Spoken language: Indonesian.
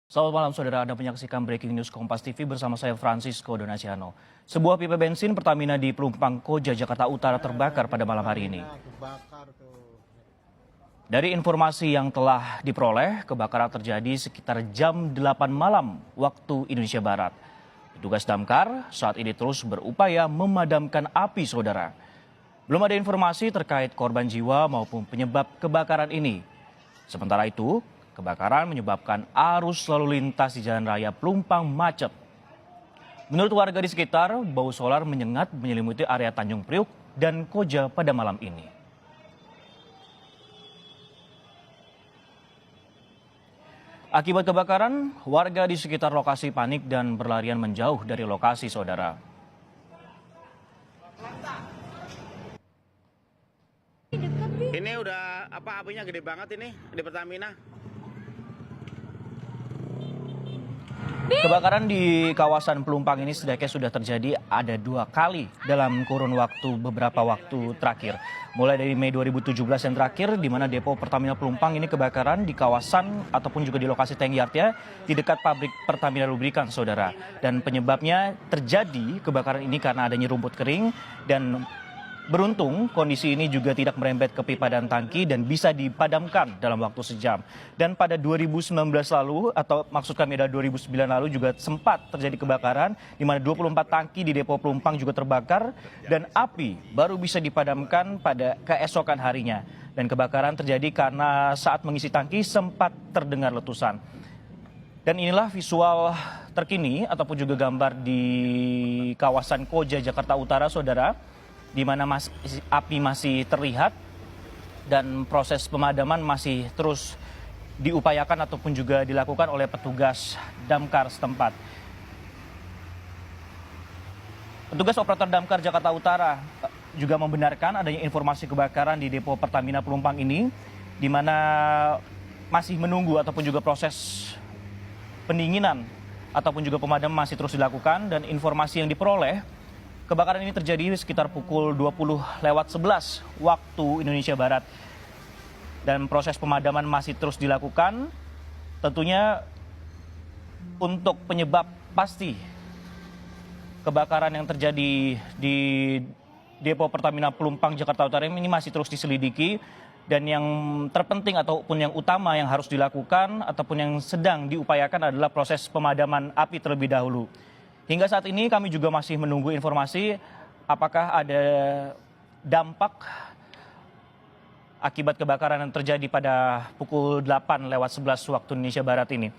Selamat malam saudara, Anda menyaksikan Breaking News Kompas TV bersama saya Francisco Donasiano. Sebuah pipa bensin Pertamina di Pelumpang Koja, Jakarta Utara terbakar pada malam hari ini. Dari informasi yang telah diperoleh, kebakaran terjadi sekitar jam 8 malam waktu Indonesia Barat. Petugas damkar saat ini terus berupaya memadamkan api saudara. Belum ada informasi terkait korban jiwa maupun penyebab kebakaran ini. Sementara itu, kebakaran menyebabkan arus lalu lintas di Jalan Raya Pelumpang macet. Menurut warga di sekitar, bau solar menyengat menyelimuti area Tanjung Priuk dan Koja pada malam ini. Akibat kebakaran, warga di sekitar lokasi panik dan berlarian menjauh dari lokasi saudara. Ini udah apinya gede banget ini di Pertamina. Kebakaran di kawasan Pelumpang ini setidaknya sudah terjadi ada 2 kali dalam kurun waktu beberapa waktu terakhir. Mulai dari Mei 2017 yang terakhir di mana depo Pertamina Pelumpang ini kebakaran di kawasan ataupun juga di lokasi tank yardnya di dekat pabrik Pertamina Lubrikan saudara. Dan penyebabnya terjadi kebakaran ini karena adanya rumput kering dan beruntung kondisi ini juga tidak merembet ke pipa dan tangki dan bisa dipadamkan dalam waktu sejam. Dan pada 2019 lalu atau maksud kami adalah 2009 lalu juga sempat terjadi kebakaran di mana 24 tangki di depo Pelumpang juga terbakar dan api baru bisa dipadamkan pada keesokan harinya. Dan kebakaran terjadi karena saat mengisi tangki sempat terdengar letusan. Dan inilah visual terkini ataupun juga gambar di kawasan Koja, Jakarta Utara saudara, di mana api masih terlihat dan proses pemadaman masih terus diupayakan ataupun juga dilakukan oleh petugas damkar setempat. Petugas operator damkar Jakarta Utara juga membenarkan adanya informasi kebakaran di depo Pertamina Pelumpang ini, di mana masih menunggu ataupun juga proses pendinginan ataupun juga pemadaman masih terus dilakukan. Dan informasi yang diperoleh, kebakaran ini terjadi sekitar pukul 20:11 waktu Indonesia Barat. Dan proses pemadaman masih terus dilakukan. Tentunya untuk penyebab pasti kebakaran yang terjadi di depo Pertamina Pelumpang Jakarta Utara ini masih terus diselidiki. Dan yang terpenting ataupun yang utama yang harus dilakukan ataupun yang sedang diupayakan adalah proses pemadaman api terlebih dahulu. Hingga saat ini kami juga masih menunggu informasi apakah ada dampak akibat kebakaran yang terjadi pada pukul 8:11 waktu Indonesia Barat ini.